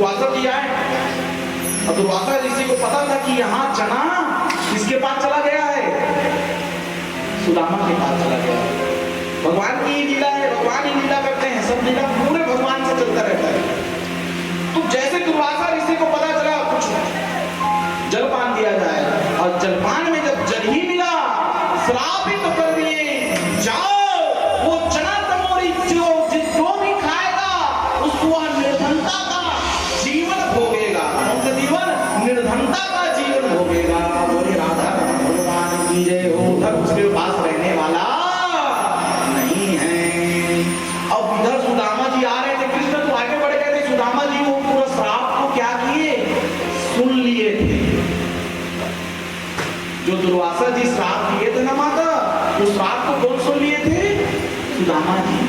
दुर्वासा जी आए, और दुर्वासा ऋषि को पता था कि यहाँ चना किसके पास चला गया है, सुदामा के पास चला गया है। भगवान की लीला है, भगवान ही लीला करते हैं, सब लीला पूरे भगवान से चलता रहता है। तो जैसे दुर्वासा ऋषि को पता चला कुछ जलपान दिया जाए, और जलपान में जब जल ही मिला, श्रापित तो कर दिए, जाओ वो चना तमोरी जो भी खाएगा उसको निर्धनता का जीवन भोगेगा, उनका जीवन निर्धनता का जीवन भोगेगा। बोले राधा भगवान की जय हो। उधर उसके पास रहने वाला नहीं है। अब इधर सुदामा जी आ रहे थे, कृष्ण तो आगे बढ़ गए थे, सुदामा जी वो पूरा श्राप को क्या किए, सुन लिए थे। जो दुर्वासा जी श्राप दिए थे ना माता, वो श्राप को कौन सुन लिए थे, सुदामा जी।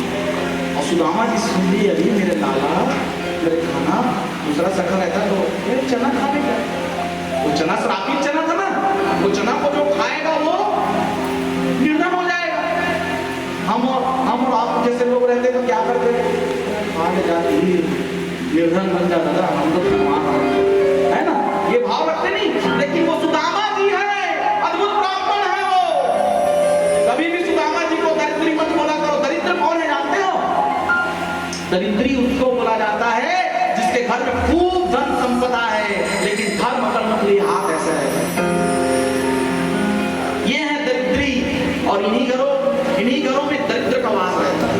और सुदामा जी सुन लिए, अभी मेरे लाला मेरे खाना दूसरा सखा रहता तो मेरे चना खा लेगा, वो चना श्रापित चना था ना, वो चना को जो खाएगा वो निर्धन हो जाएगा। हम और आप जैसे लोग रहते तो क्या करते, खा ले जाते निर्धन बन जाता था, हम तो है ना, ये भाव रखते नहीं। लेकिन वो सुदामा जी है, अद्भुत ब्राह्मण है वो। कभी भी सुदामा जी को दरिद्री मत बोला करो। दरिद्र कौन है जानते हो, दरिद्री उसको बोला जाता है जिसके घर में खूब धन संपदा है लेकिन धर्म कर्म के लिए हाथ ऐसा है, ये है दरिद्री। और इन्हीं घरों में दरिद्र का वास रहता है।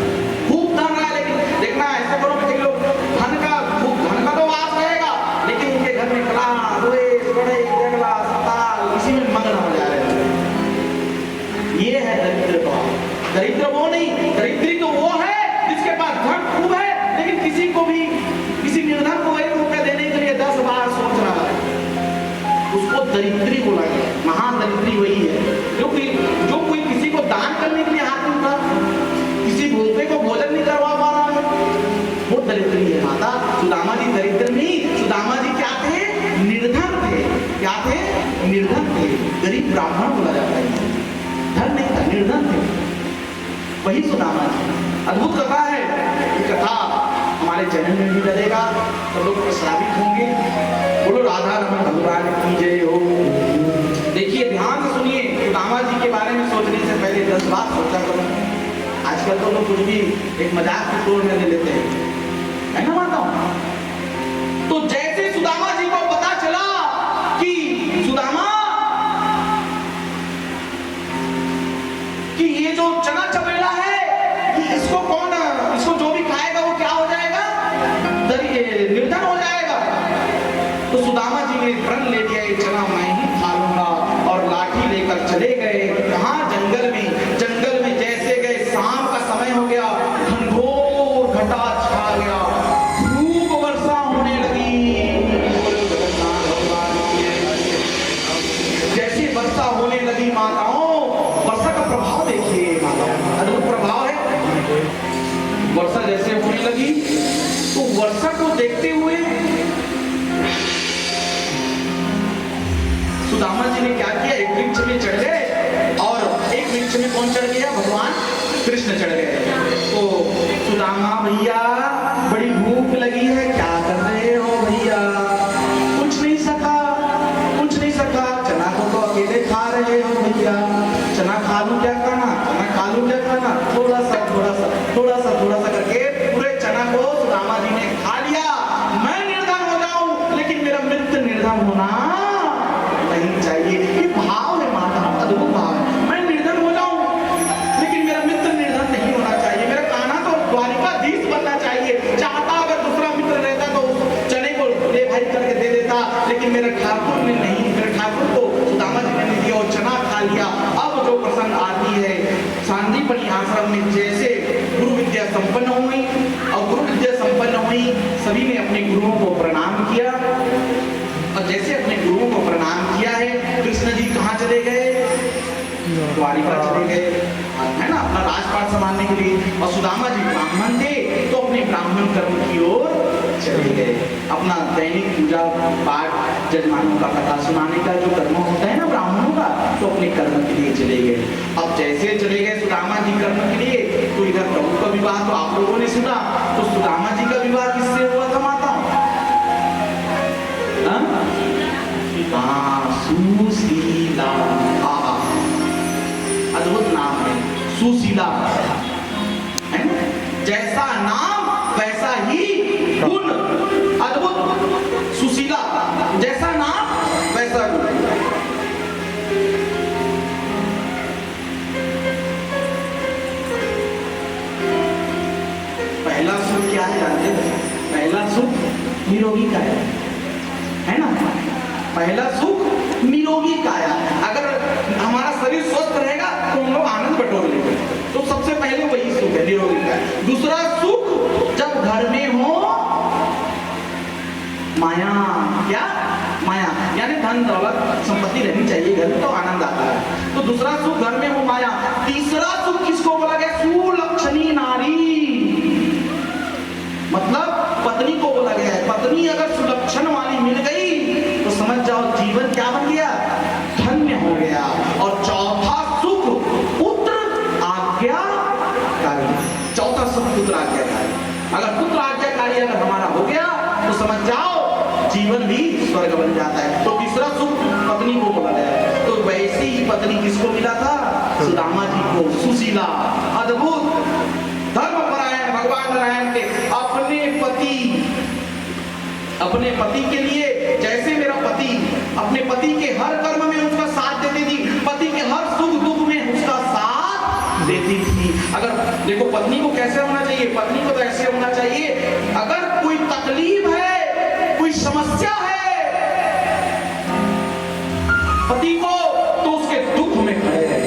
खूब धन है लेकिन देखना ऐसे घरों में कई लोग धन का तो वास रहेगा, लेकिन उनके घर में कला रोए बड़े जगला सताल इसी में मग्न हो जा रहे हैं। ये है दरिद्र का। दरिद्र वो नहीं, दरिद्री तो वो है जिसके पास धन खूब है लेकिन किसी निर्धन को 1 रुपया देने के लिए 10 बार सोच रहा है, उसको दरिद्री बोला गया। महादरिद्री वही है जो कोई किसी को दान करने के लिए हाथ नहीं उठा, किसी भूखे को भोजन नहीं करवा पा रहा है, वो दरिद्री है माता। सुदामा जी दरिद्र नहीं, सुदामा जी क्या थे, निर्धन थे। क्या थे, निर्धन थे। गरीब ब्राह्मण बोला जाता है, धन नहीं था, निर्धन थे, वही सुदामा जी। अद्भुत कथा है, ये कथा हमारे चैनल में भी डलेगा, सब लोग प्रसादित होंगे। बोलो राधा रमन भगवान की जय हो। देखिए ध्यान से सुनिए, सुदामा जी के बारे में सोचने से पहले 10 बात सोचा करो। आजकल तो लोग कुछ भी एक मजाक की तौर में ले लेते हैं, है ना माता। तो जैसे सुदामा जी को पता चला कि सुदामा कि ये जो चना चबेला है, इसको जो भी खाएगा वो क्या हो जाएगा, निर्धन हो जाएगा। तो सुदामा जी ने प्रण ले लिया, ये चना मैं ही खा लूंगा, और लाठी लेकर चले गए। कहाँ, जंगल में जैसे गए, शाम का समय हो गया, घनघोर घटा छा गया, खूब वर्षा होने लगी। जैसे वर्षा होने लगी माताओं, वर्षा का प्रभाव देखिए माताओं, अद्भुत प्रभाव है। वर्षा जैसे होने लगी तो वर्षा को देखते हुए सुदामा जी ने क्या किया, एक वृक्ष में चढ़ गए, और एक वृक्ष में कौन चढ़ गया, भगवान कृष्ण चढ़ गए। तो सुदामा भैया बड़ी भूख लगी है, क्या कर रहे हो भैया, कुछ नहीं सका, चना को तो अकेले खा रहे हो भैया, चना खा लूं क्या खाना, थोड़ा सा करके पूरे चना को सुदामा जी ने खा लिया। मैं निर्धन हो जाऊं लेकिन मेरा मित्र निर्धन होना नहीं चाहिए। ये भाव है माता, अद्भुत भाव है। मैं निर्धन हो जाऊं लेकिन मेरा मित्र निर्धन नहीं होना चाहिए। मेरा कान्हा तो द्वारिकाधीश बनना चाहिए। चाहता अगर दूसरा मित्र रहता तो उस चने को ले भाई करके दे देता, लेकिन मेरे ठाकुर ने नहीं, मेरे ठाकुर को सुदामा जी ने दिया और चना खा लिया। अब जो प्रसंग आती है, सांदीपनि आश्रम में जैसे गुरु विद्या संपन्न हुई, और गुरु विद्या संपन्न हुई, सभी ने अपने गुरुओं को प्रणाम किया। और जैसे अपने गुरुओं को प्रणाम किया है, कृष्ण जी कहाँ चले गए, द्वारिका चले गए, है ना, अपना राजपाट संभालने के लिए। और सुदामा जी ब्राह्मण थे तो अपने ब्राह्मण कर्म की ओर चले गए। अपना दैनिक पूजा पाठ, जजमानों का कथा सुनाने का जो कर्म होता है ना ब्राह्मणों का, तो अपने कर्म के लिए चले गए। अब जैसे चले गए सुदामा जी कर्म के लिए, तो इधर प्रभु का विवाह तो आप लोगों ने सुना। तो सुदामा जी का विवाह किससे हुआ था माता, ही गुण, अद्भुत, सुशीला, जैसा नाम वैसा गुण। पहला सुख क्या है जानते हैं? पहला सुख निरोगी काया है ना। पहला सुख निरोगी काया। अगर हमारा शरीर स्वस्थ रहेगा तो हम लोग आनंद बटोर लेंगे, तो सबसे पहले वही सुख है, निरोगी काया। दूसरा सुख जब घर में हो माया, क्या माया, यानी धन दौलत संपत्ति रहनी चाहिए घर में तो आनंद आता है, तो दूसरा सुख घर में हो माया। तीसरा सुख किसको बोला गया? सुलक्षणी नारी, मतलब पत्नी को बोला गया है। पत्नी अगर सुलक्षण वाली मिल गई तो समझ जाओ जीवन क्या बन गया, धन्य हो गया। और चौथा सुख पुत्र आज्ञाकारी, चौथा सुख पुत्र आज्ञाकारी। अगर पुत्र आज्ञाकारी अगर हमारा हो गया तो समझ जाओ जीवन भी स्वर्ग बन जाता है। तो तीसरा सुख पत्नी को बोला गया है। तो वैसे ही पत्नी किसको मिला था? सुदामा जी को, सुशीला, अद्भुत, धर्मपरायण, भगवान नारायण के अपने पति के लिए, जैसे मेरा पति अपने पति के हर कर्म में उसका साथ देती थी, पति के हर सुख दुख में उसका साथ देती थी। अगर देखो पत्नी को कैसे होना चाहिए, पत्नी को तो ऐसे होना चाहिए, अगर कोई तकलीफ है, कोई समस्या है पति को, तो उसके दुख में खड़े रहे,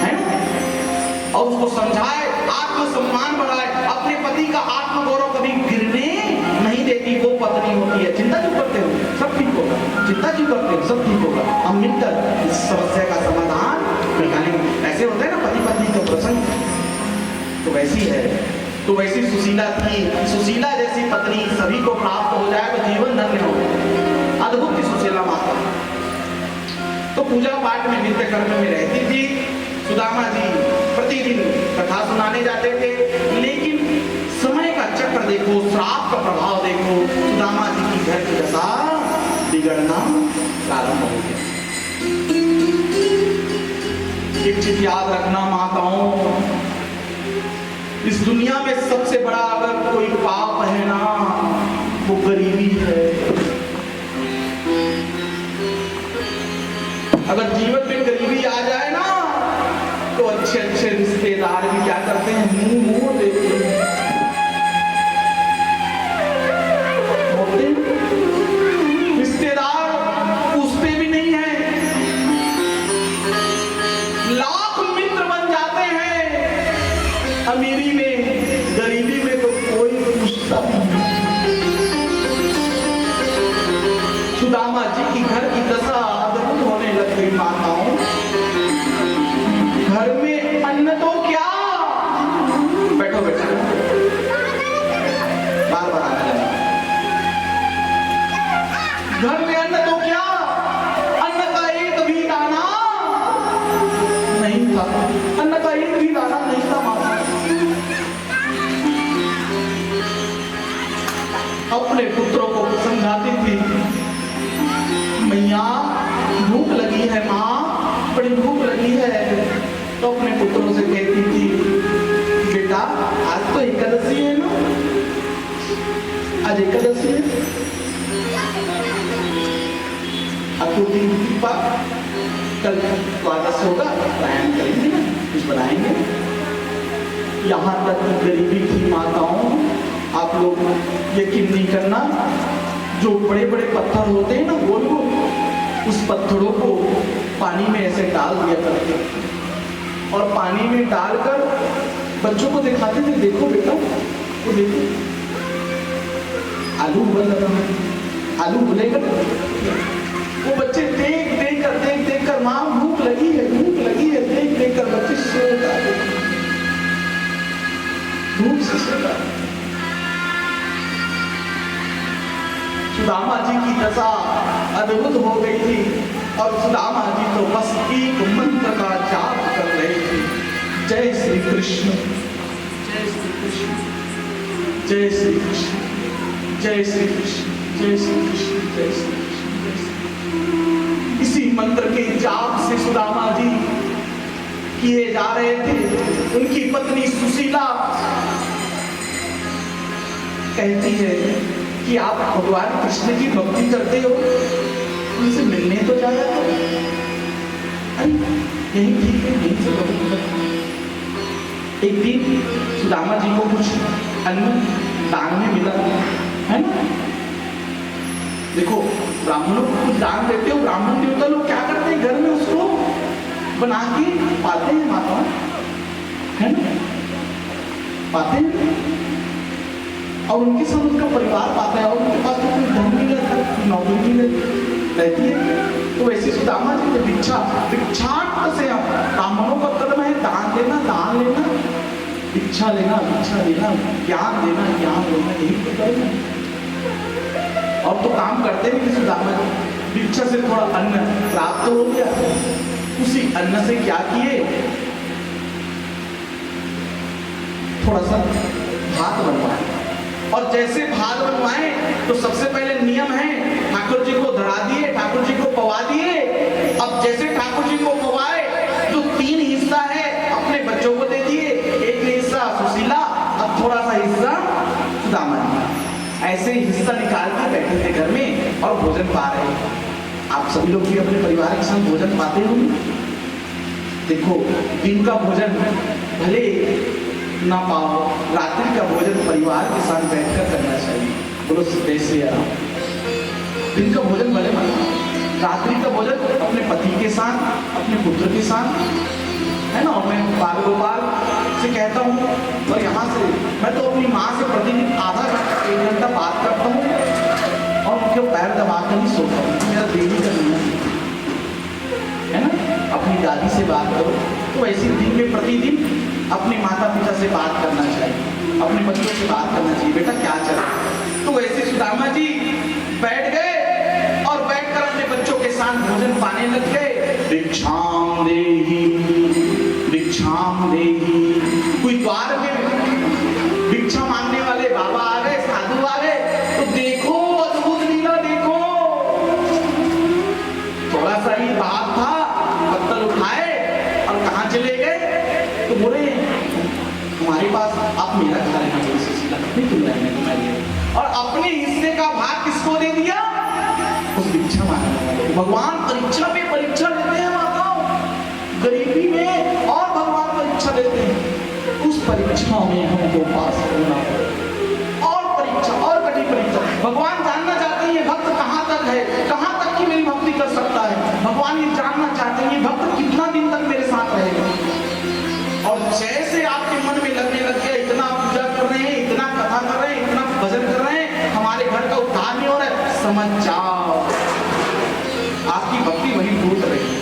है ना, और उसको समझाए, आत्मसम्मान बढ़ाए, अपने पति का आत्मगौरव कभी गिरने नहीं देती। वो पत्नी होती है। चिंता क्यों करते हो, सब ठीक होगा, चिंता क्यों करते हो, सब ठीक होगा, हम मिलकर इस समस्या का समाधान निकालेंगे। ऐसे होते हैं ना पति पत्नी का प्रसंग, तो वैसी है। तो वैसी सुशीला थी। सुशीला जैसी पत्नी सभी को प्राप्त हो जाए तो जीवन धन्य हो। अद्भुत थी सुशीला माता। तो पूजा पाठ में, नित्य कर्म में रहती थी। सुदामा जी प्रतिदिन कथा सुनाने जाते थे, लेकिन समय का चक्र देखो, श्राप का प्रभाव देखो, सुदामा जी की घर की दशा बिगड़ना प्रारंभ हो गया। एक चीज याद रखना माताओं, इस दुनिया में सबसे बड़ा अगर कोई पाप है ना, वो गरीबी है। अगर जीवन में गरीबी आ जाए ना, तो अच्छे अच्छे रिश्तेदार भी क्या करते हैं, मुंह मोड़ देते हैं। रिश्तेदार पूछते भी नहीं है, लाख मित्र बन जाते हैं अमीरी में, गरीबी में तो कोई पूछता नहीं। सुदामा जी की घर की दशा अद्भुत होने लग गई माताओं। घर में अन्न तो क्या, बैठो बेटा, बार बार आना है। घर में अन्न तो क्या, अन्न का एक भी दाना नहीं था, अन्न का एक भी दाना नहीं था माता। अपने पुत्रों को समझाती थी, मैया भूख लगी है, माँ बड़ी भूख लगी है। तो अपने पुत्रों से कहती थी, बेटा आज तो एकादशी है ना, आज एकादशी है, अब तो दिन की बात, कल द्वादश होगा, प्राणायाम करेंगे ना, कुछ बनाएंगे। यहाँ तक की गरीबी थी माताओं, आप लोग यकीन नहीं करना, जो बड़े बड़े पत्थर होते हैं ना, वो लोग उस पत्थरों को पानी में ऐसे डाल दिया करते, और पानी में डालकर बच्चों को दिखाते थे, देखो बेटा, वो देखो आलू उबल रहा है, आलू उबलेगा। वो बच्चे देख कर माँ भूख लगी है, देख कर बच्चे सो जाते, भूख से सो जाते। सुदामा जी की दशा अद्भुत हो गई थी, और सुदामा जी तो बस एक मंत्र का जाप कर रहे थे, जय श्री कृष्ण, जय श्री कृष्ण, जय श्री कृष्ण, जय श्री कृष्ण, जय श्री कृष्ण, जय श्री कृष्ण, जय श्री। इसी मंत्र के जाप से सुदामा जी किए जा रहे थे। उनकी पत्नी सुशीला कहती है कि आप भगवान कृष्ण की भक्ति करते हो, उनसे मिलने तो जाया करो। अरे यही ठीक है, यही से भक्ति। एक दिन सुदामा जी को कुछ अन्न दान में मिला, है ना। देखो ब्राह्मणों को कुछ दान देते हो, ब्राह्मण देवता लोग क्या करते हैं, घर में उसको बना के पाते हैं माता, है ना, पाते हैं, और उनके साथ उनका परिवार पाता है, और उनके पास तो कोई धन नहीं रहता, कोई नौकरी नहीं रहती है। तो वैसे सुदामा जी ने भिक्षाटन से, ब्राह्मणों का कर्म है दान देना, दान लेना, भिक्षा लेना, भिक्षा लेना, ज्ञान देना, ज्ञान लेना, यही तो कर्म है। और तो काम करते नहीं सुदामा जी, भिक्षा से थोड़ा अन्न प्राप्त हो गया, उसी अन्न से क्या किए, थोड़ा सा भात बनवाए, और जैसे भात बनवाए तो सबसे पहले नियम है, ठाकुर जी को धरा दिए, ठाकुर जी को पवा दिए। अब जैसे ठाकुर जी को पवाए तो 3 हिस्सा है अपने बच्चों को दे दिए, एक हिस्सा सुशीला, अब थोड़ा सा हिस्सा सुदामा जी। ऐसे हिस्सा निकाल के बैठे थे घर में और भोजन पा रहे। आप सभी लोग भी अपने परिवार के साथ भोजन पाते होंगे। देखो दिन का भोजन भले ना पाओ, रात्रि का भोजन परिवार के साथ बैठकर करना चाहिए। बोलो जैसे दिन का भोजन भले मत, रात्रि का भोजन अपने पति के साथ, अपने पुत्र के साथ, है ना। और मैं बाल गोपाल से कहता हूँ, और यहाँ से मैं तो अपनी माँ से प्रतिदिन आधा घंटा 1 घंटा बात करता हूँ, और उनके पैर दबा कर ही सोता हूँ। मेरा देवी का नियम है ना, अपनी दादी से बात करो। तो ऐसे दिन में प्रतिदिन अपने माता पिता से बात करना चाहिए, अपने बच्चों से बात करना चाहिए, बेटा क्या चल रहा है। तो वैसे सुदामा जी बैठ गए और बैठकर अपने बच्चों के साथ भोजन पाने लग गए। भिक्षाम देहि, भिक्षाम देहि। कोई द्वार में भिक्षा मांगने वाले बाबा आ गए, साधु आ गए, तो देखो अद्भुत लीला देखो। थोड़ा सा ही बात था, पत्तल उठाए और कहाँ चले गए, तो बोले हमारे पास आप मेरा खा लेना, नहीं तुम रहने को मैं, और अपने हिस्से का भाग किसको दे दिया, उस भिक्षा मांगने वाले। भगवान परीक्षा पे परीक्षा लेते हैं माताओं, गरीबी में, और भगवान परीक्षा लेते हैं। उस परीक्षा में हमको पास होना, और परीक्षा और कठिन परीक्षा। भगवान जानना चाहते हैं ये भक्त कहाँ तक है, कहाँ तक की मेरी भक्ति कर सकता है। भगवान ये जानना चाहते हैं ये भक्त कितना दिन तक मेरे साथ रहेगा। और जैसे आपके मन में लगने लग गया, इतना पूजा कर रहे हैं, इतना कथा कर रहे हैं, इतना भजन कर रहे हैं, हमारे घर का उद्धार नहीं हो रहा है, समझ जाओ आपकी भक्ति वही टूट रही है।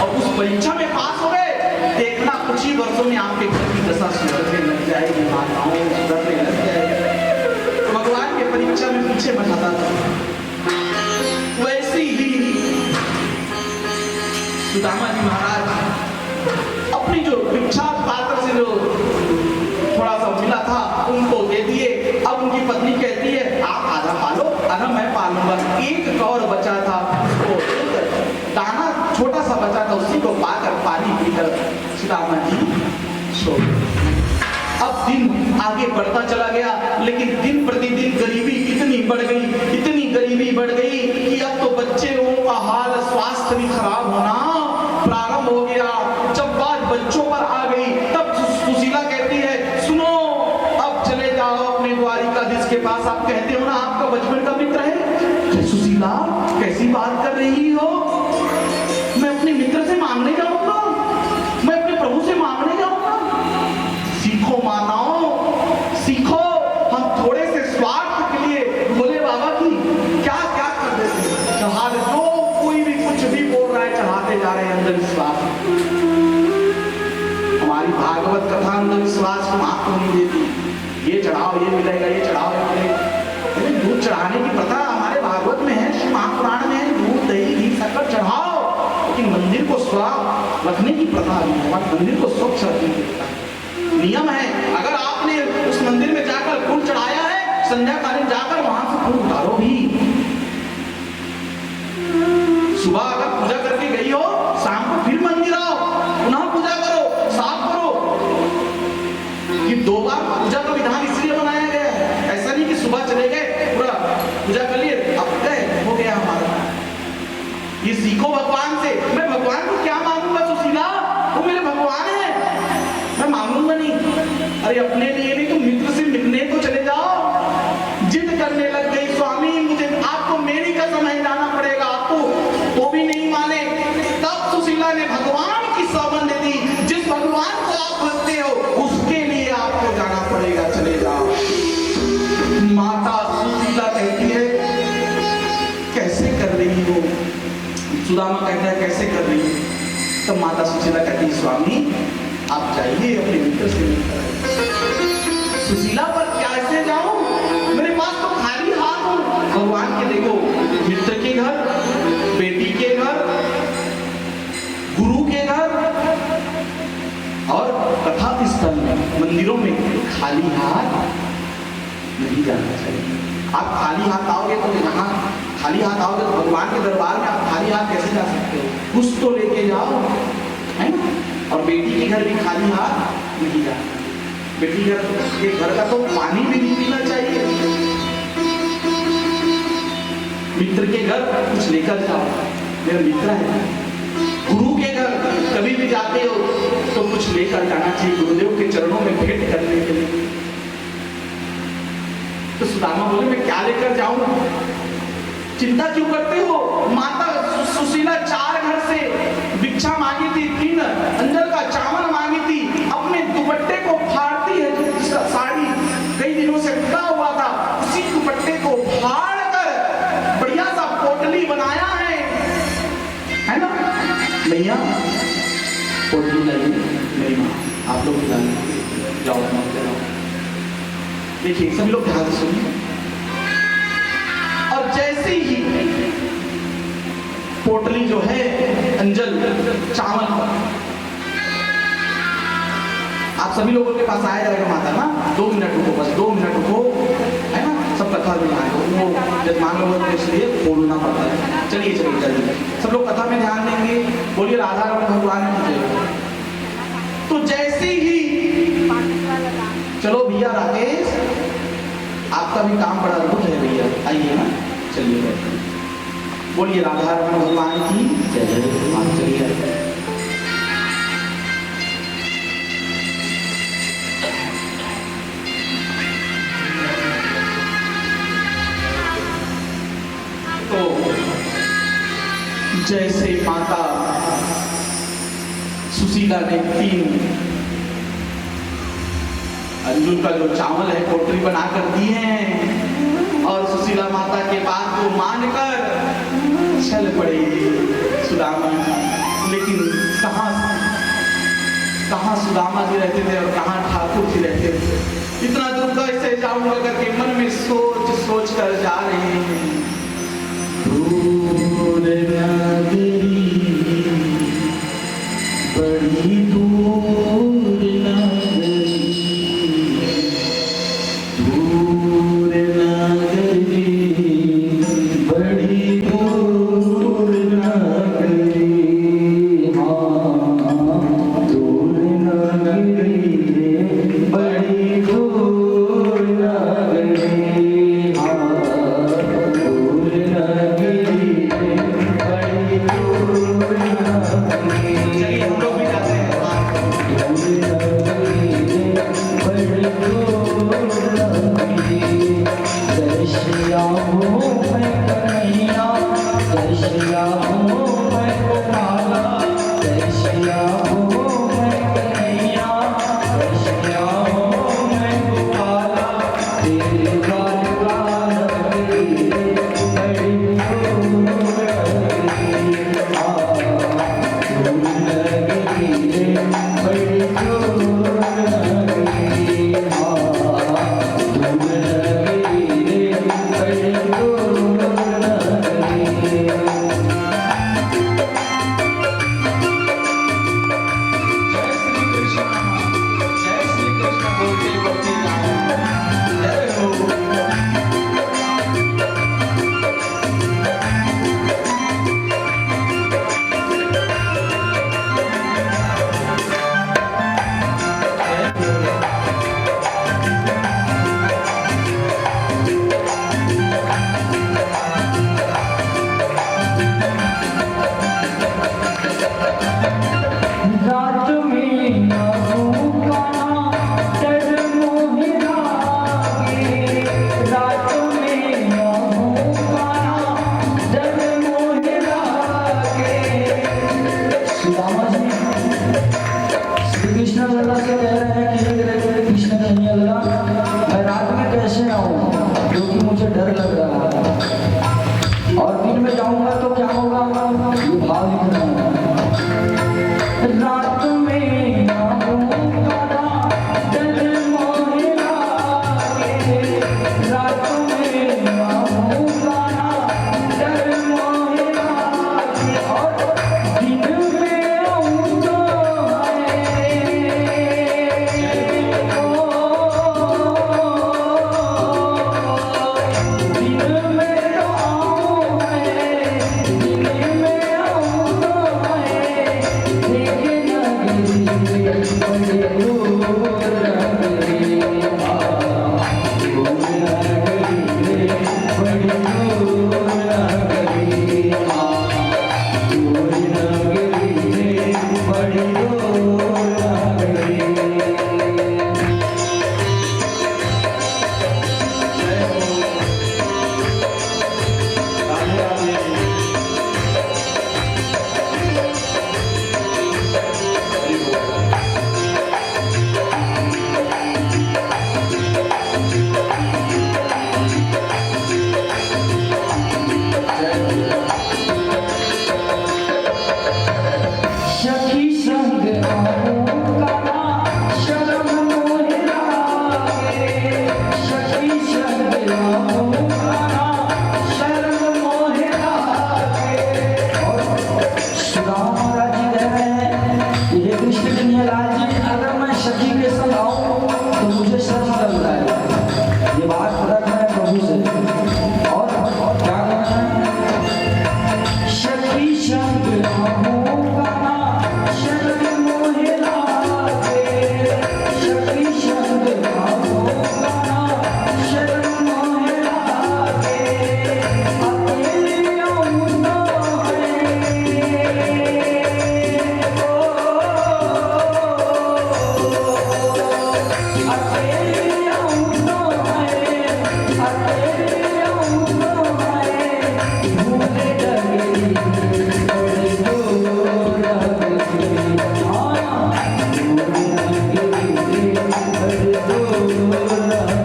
और उस परीक्षा में पास हो गए, देखना कुछ ही वर्षों में आपके घर की दशा सुधरने लग जाएगी, माताओं सुधरने लग जाएगी। तो भगवान के परीक्षा में पीछे बताता था। वैसे ही सुदामा जी महाराज अपनी जो भिक्षा पात्र से जो थोड़ा सा मिला था उनको दे दिए। अब उनकी पत्नी कहती है आप आधा पालो, आधा मैं पालूंगा। एक कौर बचा था, उसको दाना छोटा सा बचा था, उसी को पाकर पानी पीकर सुदामा जी सो गए। अब दिन आगे बढ़ता चला गया, लेकिन दिन प्रतिदिन गरीबी इतनी बढ़ गई, इतनी गरीबी बढ़ गई कि अब तो बच्चे लोगों का हाल, स्वास्थ्य भी खराब होना प्रारंभ हो गया। जब बात बच्चों पर आ गई तब सुशीला कहती है सुनो अब चले जाओ अपने द्वारिकाधीश के पास। आप कहते हो ना आपका बचपन का मित्र है। सुशीला कैसी बात कर रही हो, मैं अपने मित्र से मांगने जाऊंगा, मैं अपने प्रभु से मांगने जाऊंगा। सीखो माताओं सीखो, हम थोड़े से स्वार्थ के लिए भोले बाबा की क्या क्या कर देते हैं। चढ़ा दो, कोई भी कुछ भी बोल रहा है चढ़ाते जा रहे हैं अंधविश्वास। हमारी भागवत कथा अंधविश्वास को आपको नहीं देती, ये चढ़ाओ ये मिलेगा, ये चढ़ाओ ये मिलेगा। दूध चढ़ाने की प्रथा हमारे भागवत में है, श्री महापुराण में है, दूध दही घी शक्कर चढ़ाओ, लेकिन मंदिर को स्वच्छ रखने की प्रथा नहीं है, मंदिर को स्वच्छ रखने की प्रथा नियम है। अगर आपने उस मंदिर में जाकर फूल चढ़ाया है, संध्याकालीन जाकर वहां से फूल उतारो भी। सुबह अगर पूजा करके गई हो, शाम को फिर मंदिर आओ, पुनः पूजा करो, साफ करो। ये 2 बार पूजा का विधान इसलिए बनाया ये सीखो भगवान से। मैं भगवान को क्या मांगूंगा सुशीला, वो मेरे भगवान है, मैं मांगूंगा नहीं। अरे अपने लिए नहीं तो मित्र से मिलने तो चले जाओ। जिद करने लग गई, स्वामी मुझे आपको मेरी कसम है जाना पड़ेगा, आपको वो भी नहीं माने। तब सुशीला ने भगवान की सौगंध दे दी, जिस भगवान को आप भजते हो उसके लिए आपको जाना पड़ेगा, चले जाओ। माता सुशीला कहती है कैसे कर रही हो? सुदामा कहता है कैसे कर रही हो? तब माता सुशीला कहती है स्वामी आप जाइए अपने मित्र से मिलकर। सुशीला पर कैसे जाऊं, मेरे पास तो खाली हाथ हूं। भगवान के देखो मित्र के घर, बेटी के घर, गुरु के घर और कथा स्थल में, मंदिरों में खाली हाथ नहीं जाना चाहिए। आप खाली हाथ आओगे तो यहाँ खाली हाथ आओगे तो भगवान के दरबार में आप खाली हाथ कैसे जा सकते हो? कुछ तो लेके जाओ, है ना? और बेटी के घर भी खाली हाथ नहीं जाना। बेटी के घर का तो पानी भी नहीं पीना चाहिए। मित्र के घर कुछ लेकर जाओ, मेरा मित्र है। गुरु के घर कभी भी जाते हो तो कुछ लेकर जाना चाहिए, गुरुदेव के चरणों में भेंट करने के लिए। तो सुदामा बोले मैं क्या लेकर जाऊं? चिंता क्यों करते हो? माता सुशीला 4 घर से भिक्षा मांगी थी, 3 अंजल का चावल मांगी थी, अपने दुपट्टे को फाड़ती है, जो साड़ी कई दिनों से खुला हुआ था उसी दुपट्टे को फाड़ कर बढ़िया सा पोटली बनाया है ना? मैया पोटली लाइए, मेरी माँ आप लोग जाओ जाओ। देखिए सभी लोग ध्यान से सुनिए। और जैसे ही पोटली जो है अंजल चावल, आप सभी लोगों के पास आया जाएगा माता ना, 2 मिनट रुको, बस 2 मिनट रुको, है ना? सब कथा में आए वो जजमान लोगों को इसलिए बोलना पड़ता है। चलिए चलिए चलिए सब लोग कथा में ध्यान देंगे, बोलिए राधा रमण भगवान की जय। तो जैसे ही चलो भैया राकेश आपका भी काम बड़ा अद्भुत है भैया, आइए ना, चलिए बोलिए राधा रमण भगवान की जय। चलिए तो जैसे माता सुशीला ने 3 अंजुल का जो चावल है पोटली बना कर दी है और सुशीला माता के बात को मानकर चल पड़े सुदामा। लेकिन कहाँ सुदामा जी रहते थे और कहाँ ठाकुर जी रहते थे? इतना दूर कैसे जाऊंगा करके मन में सोच सोच कर जा रहे हैं। दूर नगरी बड़ी दूर नगरी, दूर नगरी बड़ी दूर नगरी, हाँ दूर नगरी बड़ी दूर नगरी, हाँ दूर नगरी बड़ी दूर नगरी। चलिए हम लोग भी जाते हैं। दूर नगरी बड़ी दूर नगरी। ये बात रखना है प्रभु से। और क्या करना है? शक्ति शब्द रामों का शक्ति मोहे लागे, शक्ति शब्द रामों का शक्ति मोहे लागे, अकेले आऊं तो अकेले आऊं तो अकेले आऊं तो भूले लगेगी बड़ी दूर लगेगी, हाँ भूले लगेगी बड़ी दूर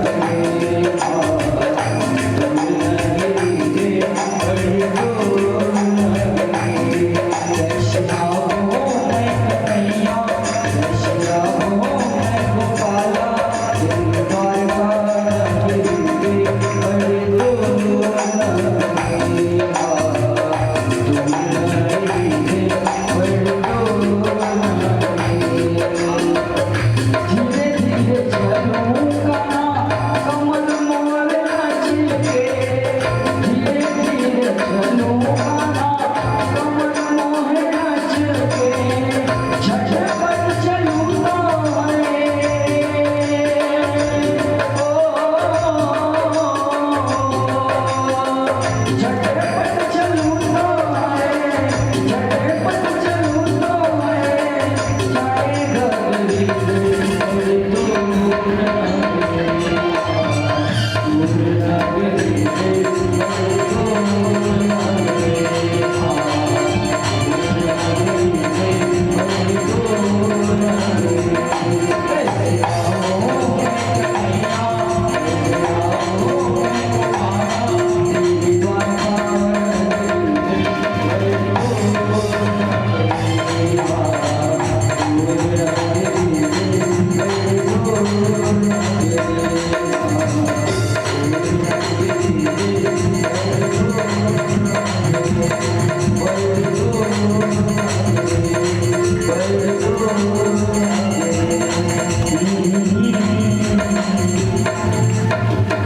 लगेगी, हाँ भूले लगेगी बड़ी दूर लगेगी। कृष्णा हो मैं कन्हैया, कृष्णा हो मैं गोपाला, तेरी द्वारका लगेगी बड़ी दूर लगेगी, हाँ भूले लगेगी बड़ी दूर लगेगी। धीरे धीरे चलूंगा ना कमल मोर नाच के, धीरे धीरे चलूंगा ना कमल मोर नाच के, झटपट चलूंगा झटपट चलूंगा झटपट चलूंगा जाएगा गली बड़ी दूर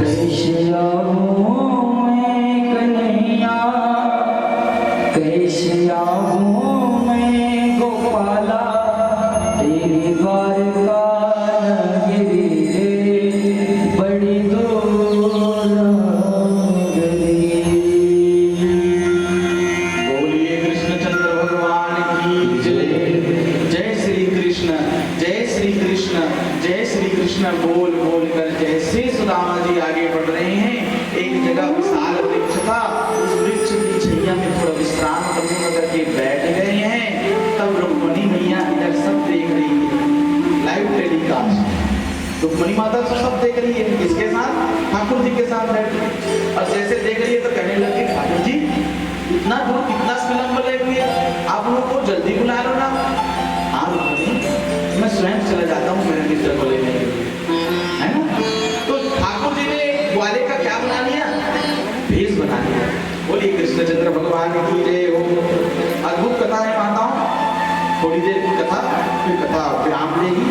कैसे आऊं मैं कन्हैया, कैसे आऊं मैं गोपाला, तेरी द्वारका नगरी रे बड़ी दूर नगरी। बोलिए कृष्णचंद्र भगवान की जय। जय श्री कृष्ण, जय श्री कृष्ण, जय श्री कृष्ण बोल बोल कर जैसे सुदामा जी आगे बढ़ रहे हैं। एक जगह विशाल वृक्ष था, उस वृक्ष की छैया में थोड़ा विश्राम करने करके बैठ गए हैं। तब रुक्मणी मैया इधर सब देख रही है, लाइव टेलीकास्ट। रुक्मणी माता तो सब देख रही है, किसके साथ? ठाकुर जी के साथ बैठ गई। और जैसे देख रही है तो कहने लगी, ठाकुर जी इतना दूर कितना विलंब लेंगे, आप लोग को जल्दी बुला लो ना। हाँ रुक्मणी, मैं स्वयं चला जाता हूँ मेरे मित्र को लेने, है ना। तो ठाकुर जी ने ग्वाले का क्या बना लिया? भेष बना लिया। बोलिए कृष्णचंद्र भगवान की जय हो। अद्भुत कथा है माताओं, थोड़ी देर की कथा, फिर कथा विराम लेगी।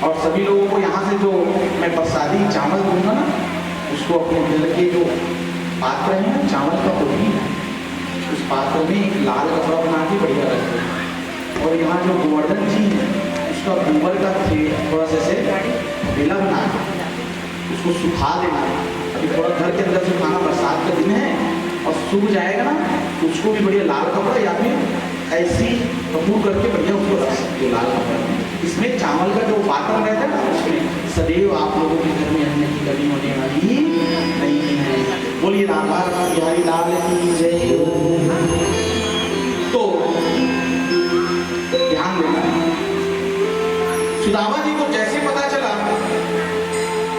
और सभी लोगों को यहाँ से जो मैं प्रसादी चावल दूंगा ना, उसको अपने दिल के जो पात्र है ना, चावल का पोटी, उस पात्र में एक लाल कपड़ा बना के बढ़िया रख दो। और यहाँ जो गोवर्धन जी है, उसका गोबर का थोड़ा सा से बेला बना के उसको सुखा देना। अभी थोड़ा घर के अंदर सुखाना, बरसात का दिन है और सूख जाएगा ना, तो उसको भी बढ़िया लाल कपड़ा या फिर ऐसी कपूर करके बढ़िया उसको रख सकते हो लाल कपड़ा। इसमें चावल का जो पात्र रहता है ना, उसमें सदैव आप लोगों के घर में अन्न की कमी होने वाली नहीं है। बोलिए राधा बिहारी लाल की जय हो। तो ध्यान देना, सुदामा जी को जैसे पता चला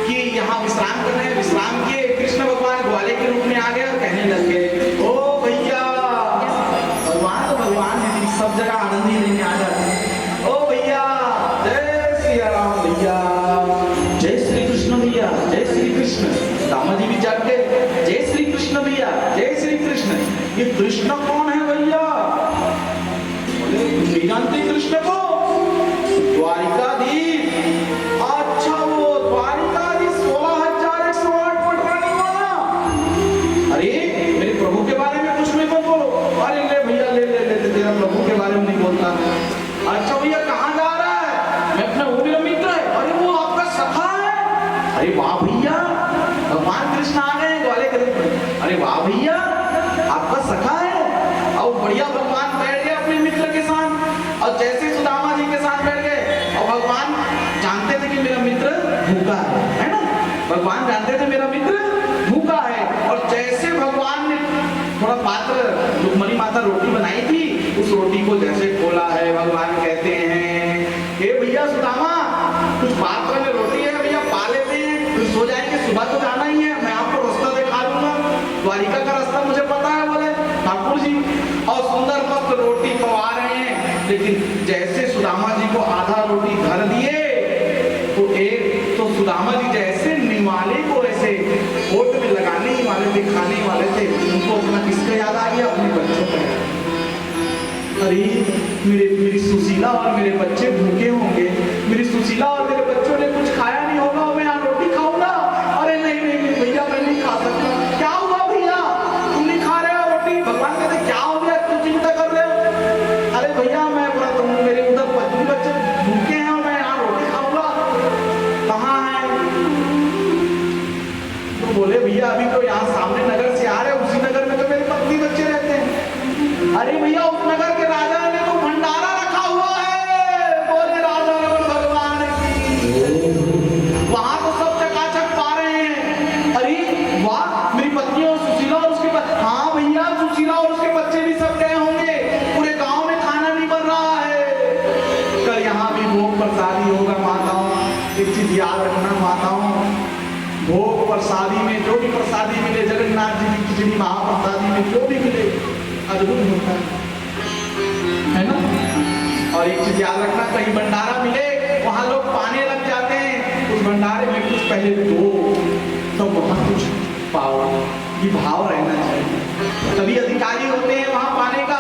कि यहाँ विश्राम कर रहे हैं, विश्राम किए, कृष्ण भगवान ग्वाले के रूप में आ गए और कहने लग गए, ओ भैया, भगवान तो भगवान है, सब जगह आनंद ही लेने आ जाते हैं। ओ भैया, जय श्री राम भैया, जय श्री कृष्ण भैया, जय श्री कृष्ण। सुदामा जी भी जाग गए, जय श्री कृष्ण भैया, जय श्री कृष्ण। ये कृष्ण कौन है भैया? बोले नहीं जानते कृष्ण को? द्वारिकाधीश। अच्छा, वो द्वारिकाधीश 16,100 अरे वाह भैया, आपका सखा है। और बढ़िया भगवान बैठ गए अपने मित्र के साथ, और जैसे सुदामा जी के साथ बैठ गए, और भगवान जानते थे कि मेरा मित्र भूखा है ना, भगवान जानते थे मेरा मित्र भूखा है। और जैसे भगवान ने थोड़ा पात्र रुक्मणी माता रोटी बनाई थी, उस रोटी को जैसे खोला है, भगवान कहते हैं हे भैया सुदामा, कुछ पात्र में रोटी है भैया, पा लेते हैं, फिर सो जाएंगे, सुबह तो जाना ही है, मैं आपको रास्ता दिखा दूंगा, द्वारिका का रास्ता मुझे पता है। बोले ठाकुर जी, और सुंदर मस्त रोटी पवा रहे हैं, लेकिन जैसे सुदामा जी को आधा रोटी धर दिए, तो एक तो सुदामा जी जैसे निवाले को ऐसे होठ में लगाने ही वाले थे, खाने वाले थे, उनको अपना किसका याद आ गया, अपने बच्चों का। अरे मेरी सुशीला और मेरे बच्चे भूखे होंगे, मेरी सुशीला और मेरे बच्चों ने कुछ खाया नहीं होगा, मैं यहाँ रोटी खाऊंगा। अरे नहीं नहीं नहीं भैया, मैं नहीं खा सकता। क्या हुआ भैया, तुम नहीं खा रहे हो रोटी? भगवान कहते क्या हो गया, क्यों चिंता कर रहे हो? अरे भैया मैं बोला, तुम मेरे उधर बच्चे भूखे हैं और मैं यहाँ रोटी खाऊंगा, कहाँ है? तो बोले भैया अभी तो यहाँ सामने नगर से आ रहे, उसी नगर में तो मेरे पत्नी बच्चे रहते हैं। अरे भैया उस नगर के राजा ने तो भंडारा रखा हुआ है, बोले राजा भगवान की, वहां तो सब चकाचक पा रहे हैं। अरे वाह, मेरी पत्नी और सुशीला और उसके हाँ भैया, सुशीला और उसके बच्चे भी सब गए होंगे, पूरे गांव में खाना नहीं बन रहा है, कल यहाँ भी भोग प्रसादी होगा। माताओं एक चीज याद रखना, माताओं भोग प्रसादी में जो भी प्रसादी मिले, जगन्नाथ जी की खिचड़ी महाप्रसादी में जो भी मिले, अद्भुत होता है ना। और एक चीज याद रखना, कहीं भंडारा मिले, वहां लोग पाने लग जाते हैं, उस भंडारे में कुछ पहले दो, तो वहां कुछ पाओ, ये भाव रहना चाहिए। सभी अधिकारी होते हैं वहां पाने का,